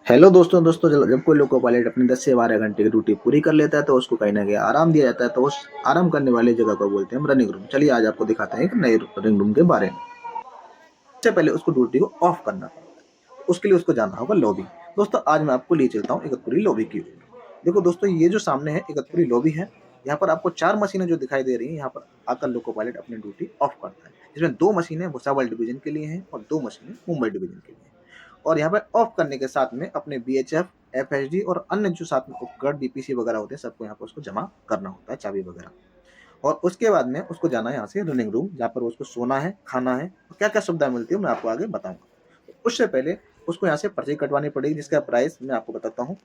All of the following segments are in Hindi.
हेलो दोस्तों जब जब कोई लोको पायलट अपनी 10 से 12 घंटे की ड्यूटी पूरी कर लेता है तो उसको कहीं न कहीं आराम दिया जाता है, तो उस आराम करने वाली जगह को बोलते हैं हम रनिंग रूम। चलिए आज आपको दिखाते हैं एक नए रनिंग रूम के बारे में। सबसे पहले उसको ड्यूटी को ऑफ करना पड़ता है, उसके लिए उसको जाना होगा लॉबी। दोस्तों आज मैं आपको ले चलता हूँ इगतपुरी लॉबी की ओर। देखो दोस्तों, ये जो सामने है इगतपुरी लॉबी है। यहाँ पर आपको 4 मशीनें जो दिखाई दे रही हैं, यहाँ पर आकर लोको पायलट अपनी ड्यूटी ऑफ करता है। जिसमें 2 मशीनें भुसावल डिवीजन के लिए हैं और 2 मशीनें मुंबई डिवीजन के लिए हैं। और यहाँ पे ऑफ करने के साथ में अपने बीएचएफ, एफएचडी और अन्य जो साथ में उपकरण बीपीसी वगैरह होते हैं, सबको यहाँ पर उसको जमा करना होता है, चाबी वगैरह। और उसके बाद में उसको जाना है यहाँ से रनिंग रूम, जहाँ पर उसको सोना है, खाना है और क्या क्या सुविधा मिलती है मैं आपको आगे बताऊंगा। तो उससे पहले उसको यहाँ से पर्ची कटवानी पड़ेगी, जिसका प्राइस मैं आपको बताता हूँ।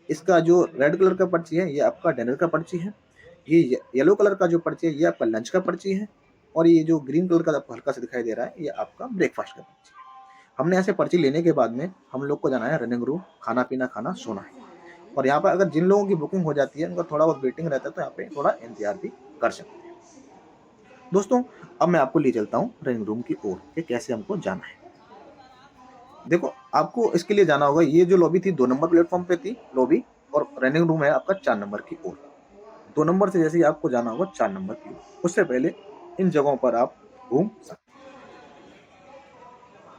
इसका जो रेड कलर का पर्ची है ये आपका डिनर का पर्ची है। ये येलो कलर का जो पर्ची है ये आपका लंच का पर्ची है। और ये जो ग्रीन कलर का आपको हल्का सा दिखाई दे रहा है ये आपका ब्रेकफास्ट का पर्ची है। हमने यहाँ से पर्ची लेने के बाद में हम लोग को जाना है रनिंग रूम, खाना पीना खाना सोना है। और यहाँ पर अगर जिन लोगों की बुकिंग हो जाती है उनका थोड़ा बहुत वेटिंग रहता है, तो यहाँ पे थोड़ा इंतजार भी कर सकते हैं। दोस्तों अब मैं आपको ले चलता हूँ रनिंग रूम की ओर कि कैसे हमको जाना है। देखो आपको इसके लिए जाना होगा, ये जो लॉबी थी 2 नंबर प्लेटफॉर्म पे थी लॉबी, और रनिंग रूम है आपका 4 नंबर की ओर। 2 नंबर से जैसे ही आपको जाना होगा 4 नंबर की ओर, उससे पहले इन जगहों पर आप घूम सकते हैं।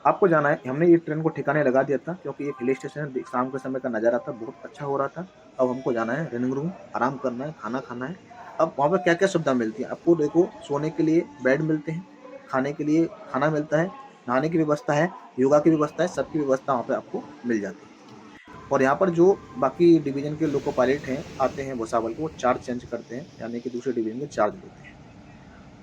आपको जाना है, हमने ये ट्रेन को ठिकाने लगा दिया था क्योंकि ये हिल स्टेशन है, शाम के समय का नज़ारा था, बहुत अच्छा हो रहा था। अब हमको जाना है रनिंग रूम, आराम करना है, खाना खाना है। अब वहाँ पे क्या-क्या सुविधा मिलती है, आपको देखो सोने के लिए बेड मिलते हैं, खाने के लिए खाना मिलता है, नहाने की व्यवस्था है, योगा की व्यवस्था है, सबकी व्यवस्था वहाँ पे आपको मिल जाती है। और यहाँ पर जो बाकी डिवीज़न के लोको पायलट हैं, आते हैं भुसावल को, वो चार्ज चेंज करते हैं, यानी कि दूसरे डिवीज़न के चार्ज लेते हैं।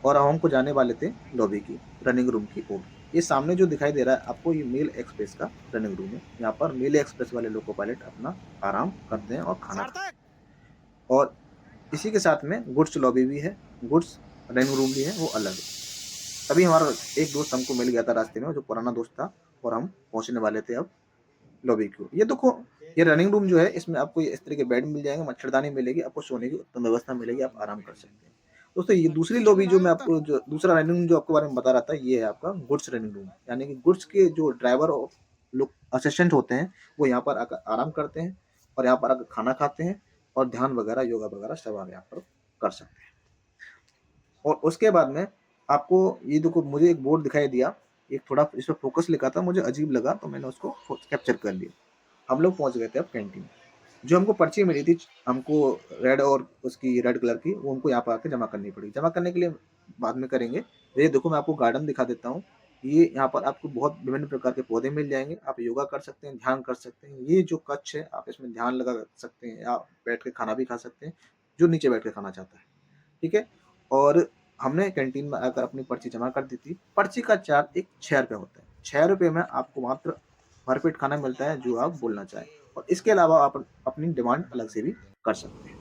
और अब हमको जाने वाले थे लॉबी की, रनिंग रूम की ओर। ये सामने जो दिखाई दे रहा है आपको, ये मेल एक्सप्रेस का रनिंग रूम है। यहाँ पर मेल एक्सप्रेस वाले लोको पायलट अपना आराम करते हैं और खाना खाते हैं। और इसी के साथ में गुड्स लॉबी भी है, गुड्स रनिंग रूम भी है, वो अलग है। तभी हमारा एक दोस्त हमको मिल गया था रास्ते में, जो पुराना दोस्त था, और हम पहुंचने वाले थे अब लॉबी की ओर। ये देखो, ये रनिंग रूम जो है इसमें आपको इस तरह के बेड मिल जाएंगे, मच्छरदानी मिलेगी, आपको सोने की उत्तम व्यवस्था मिलेगी, आप आराम कर सकते हैं। दोस्तों ये दूसरी लॉबी जो मैं आपको, जो दूसरा रनिंग रूम जो आपके बारे में बता रहा था, ये है आपका गुड्स रनिंग रूम। यानी कि गुड्स के जो ड्राइवर और लोग असिस्टेंट होते हैं, वो यहाँ पर आकर आराम करते हैं और यहाँ पर आकर खाना खाते हैं और ध्यान वगैरह, योगा वगैरह सब आप यहाँ पर कर सकते हैं। और उसके बाद में आपको ये देखो, मुझे एक बोर्ड दिखाई दिया, एक थोड़ा इस पर फोकस लिखा था, मुझे अजीब लगा तो मैंने उसको कैप्चर कर लिया। हम लोग पहुंच गए थे अब कैंटीन। जो हमको पर्ची मिली थी हमको, रेड और उसकी रेड कलर की, वो हमको यहाँ पर आके जमा करनी पड़ी। जमा करने के लिए बाद में करेंगे। ये देखो मैं आपको गार्डन दिखा देता हूँ। ये यहाँ पर आपको बहुत विभिन्न प्रकार के पौधे मिल जाएंगे, आप योगा कर सकते हैं, ध्यान कर सकते हैं। ये जो कक्ष है आप इसमें ध्यान लगा सकते हैं, या बैठ के खाना भी खा सकते हैं, जो नीचे बैठ के खाना चाहता है। ठीक है। और हमने कैंटीन में आकर अपनी पर्ची जमा कर दी थी। पर्ची का चार्ज एक 6 रुपये होता है। 6 रुपये में आपको मात्र भरपेट खाना मिलता है, जो आप बोलना चाहें। और इसके अलावा आप अपनी डिमांड अलग से भी कर सकते हैं।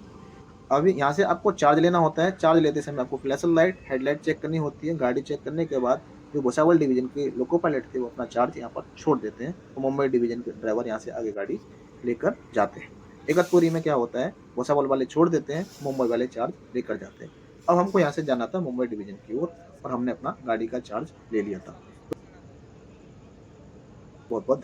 अभी यहाँ से आपको चार्ज लेना होता है। चार्ज लेते समय आपको फ्लैशर लाइट, हेडलाइट चेक करनी होती है। गाड़ी चेक करने के बाद जो भुसावल डिवीजन के लोको पायलट थे, वो अपना चार्ज यहाँ पर छोड़ देते हैं, तो मुंबई डिवीजन के ड्राइवर यहाँ से आगे गाड़ी लेकर जाते हैं। इगतपुरी में क्या होता है, भुसावल वाले छोड़ देते हैं, मुंबई वाले चार्ज लेकर जाते हैं। अब हमको यहाँ से जाना था मुंबई डिवीजन की ओर, और हमने अपना गाड़ी का चार्ज ले लिया था। बहुत बहुत